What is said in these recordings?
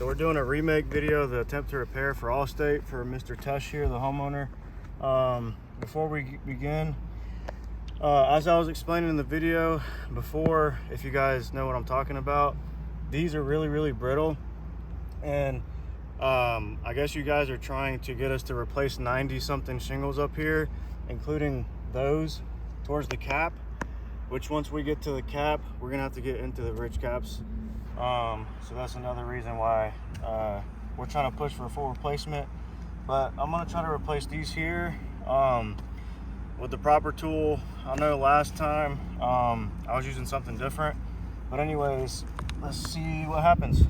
So we're doing a remake video, the attempt to repair for Allstate for Mr. Tush here, the homeowner. Before we begin, as I was explaining in the video before, if you guys know what I'm talking about, these are really brittle, and I guess you guys are trying to get us to replace 90 something shingles up here, including those towards the cap, which once we get to the cap, we're gonna have to get into the ridge caps. So that's another reason why we're trying to push for a full replacement. But I'm gonna try to replace these here with the proper tool. I know last time I was using something different, but anyways, let's see what happens.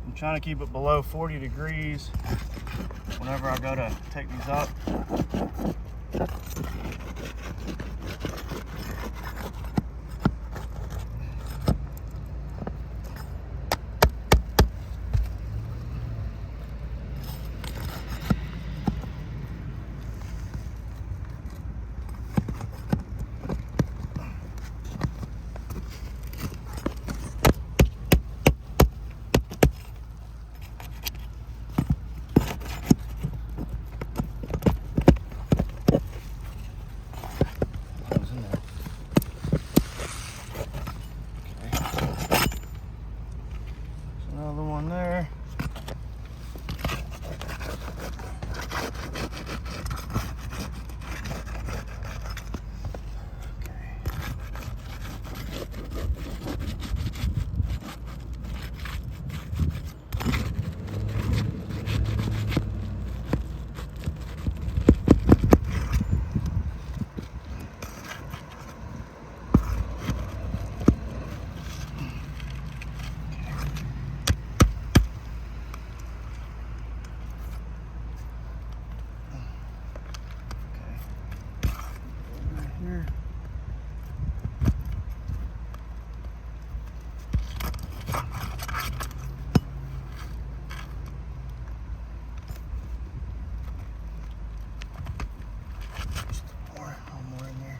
I'm trying to keep it below 40 degrees whenever I go to take these up. There. Here. More in there.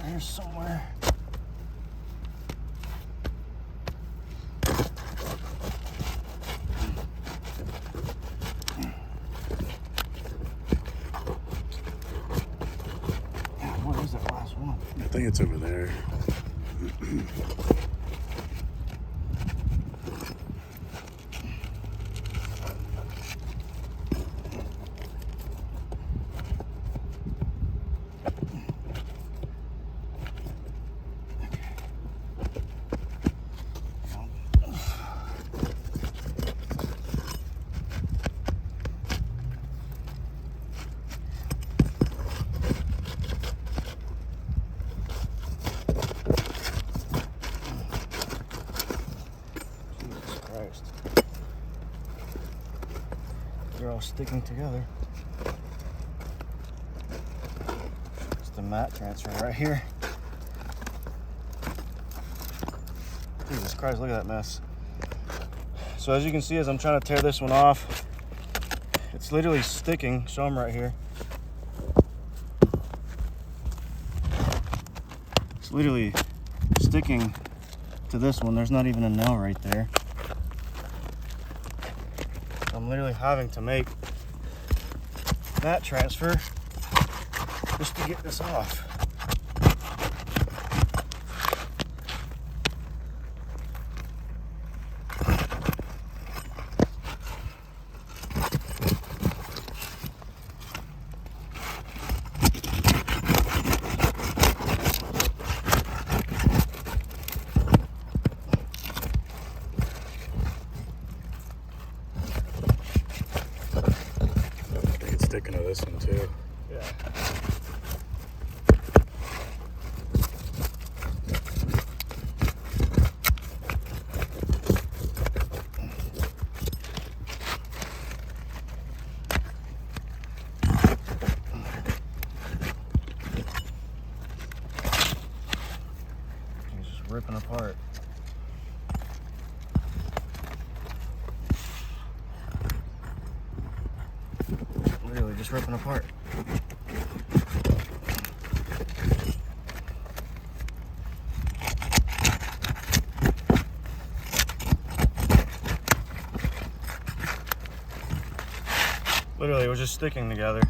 Here somewhere. What is that last one? I think it's over there. all sticking together. It's the mat transfer right here. Jesus Christ, look at that mess. So as you can see, as I'm trying to tear this one off, it's literally sticking. Show them right here. It's literally sticking to this one. There's not even a nail right there. I'm literally having to make that transfer just to get this off. Sticking to this one too. Yeah. It's just ripping apart. Literally just ripping apart. Literally, it was just sticking together.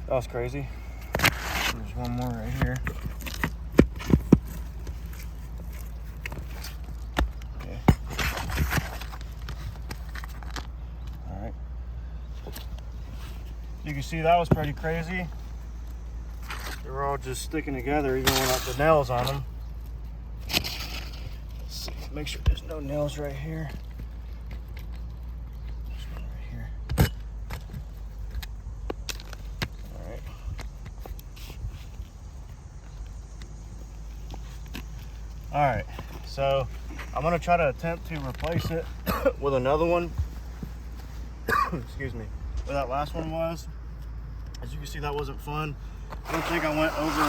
That was crazy. There's one more right here. Okay. All right. You can see that was pretty crazy. They were all just sticking together, even without the nails on them. Let's see, make sure there's no nails right here. There's one right here. All right. All right, so I'm gonna try to attempt to replace it with another one. Excuse me. Where that last one was. As you can see, that wasn't fun. I don't think I went over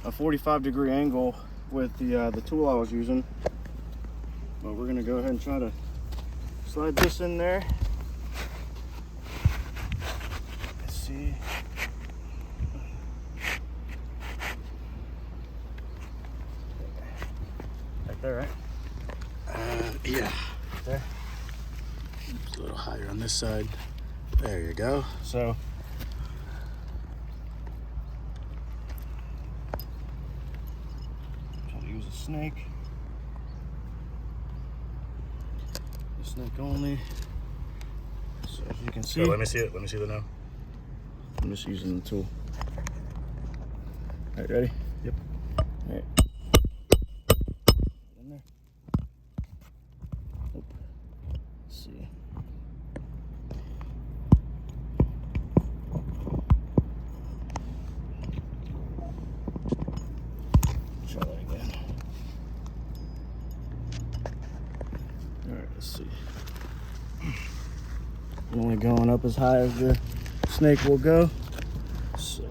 a 45-degree angle with the tool I was using. But we're gonna go ahead and try to slide this in there. Let's see. Right there, right? Yeah. Right there. It's a little higher on this side. There you go. So try to use a snake. The snake only. So as you can see, Oh, let me see it. Let me see the nail. I'm just using the tool. All right, ready? Yep. All right. In there. Nope. Let's see. Try that again. All right, let's see. I'm only going up as high as the snake will go. So.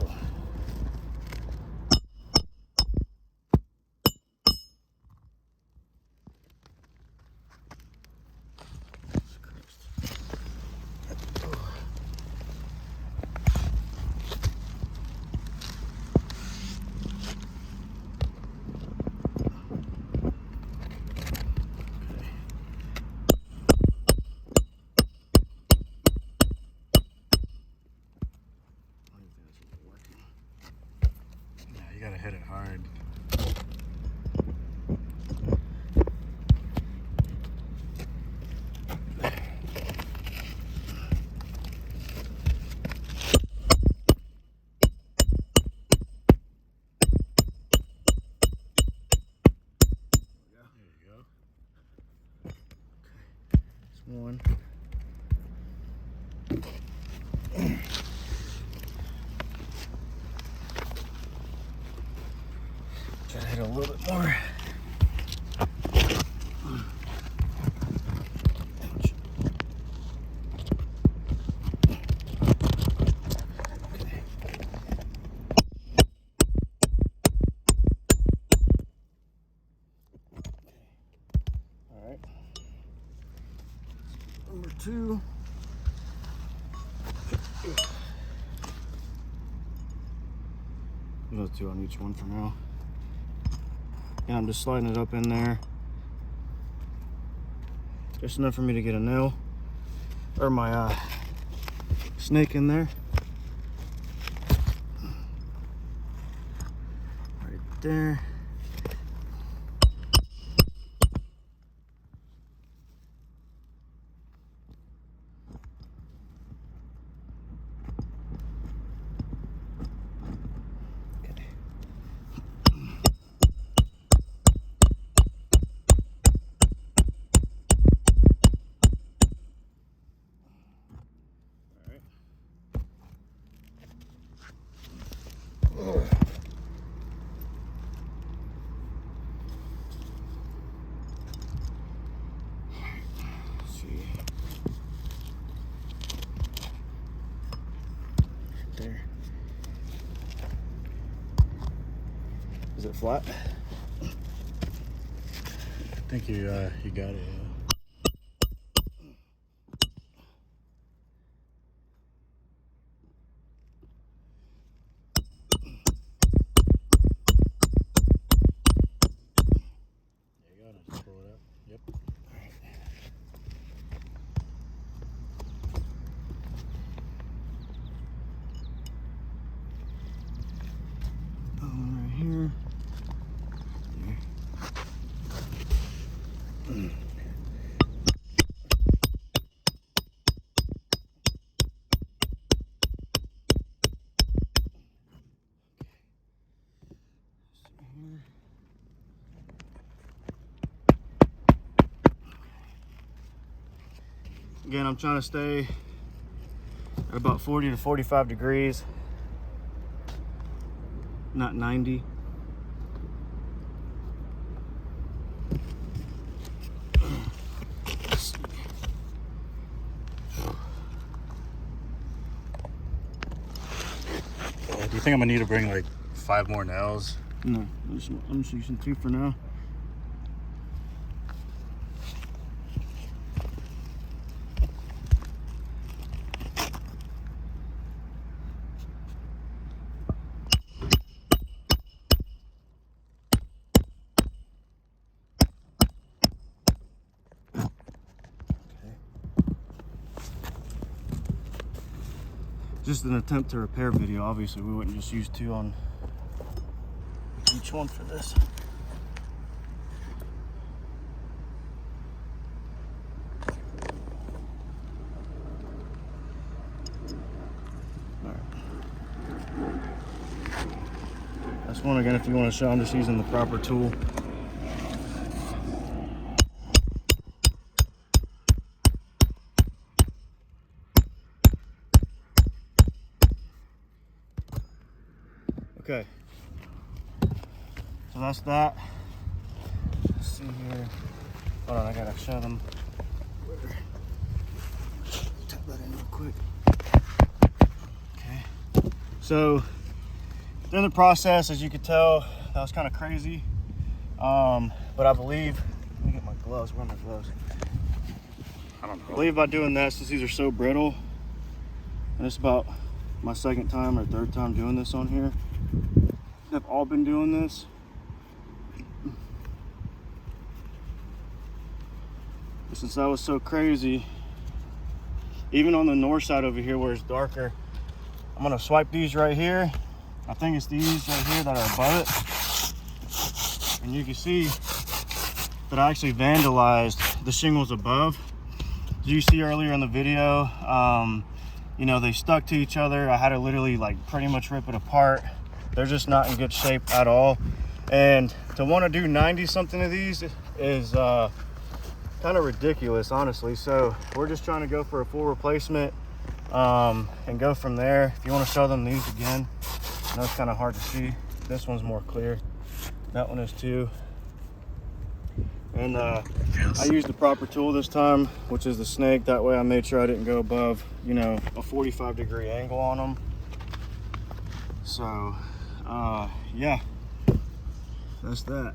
There's 2 on each one for now. And I'm just sliding it up in there. Just enough for me to get a nail or my snake in there. Right there. There. Is it flat? I think you got it. Yeah. There you go. Now just pull it up. Yep. Right here. There. Again, I'm trying to stay at about 40 to 45 degrees, not 90. Do you think I'm gonna need to bring like 5 more nails? No, I'm just using 2 for now. Just an attempt to repair video. Obviously, we wouldn't just use 2 on each one for this. All right. That's one again. If you want to show, I'm just using the proper tool. Okay, so that's that. Let's see here. Hold on, I gotta show them. Tap that in real quick. Okay, so during the process, as you could tell, that was kind of crazy. But I believe, let me get my gloves. Where are my gloves? I don't know. I believe by doing that, since these are so brittle, and it's about my 2nd time or 3rd time doing this on here. They've all been doing this. But since that was so crazy, even on the north side over here where it's darker, I'm gonna swipe these right here. I think it's these right here that are above it. And you can see that I actually vandalized the shingles above. Did you see earlier in the video, you know, they stuck to each other. I had to literally like pretty much rip it apart. They're just not in good shape at all. And to want to do 90 something of these is kind of ridiculous, honestly. So we're just trying to go for a full replacement and go from there. If you want to show them these again, I know it's kind of hard to see. This one's more clear. That one is too. And I used the proper tool this time, which is the snake. That way I made sure I didn't go above, you know, a 45-degree angle on them. So yeah, that's that.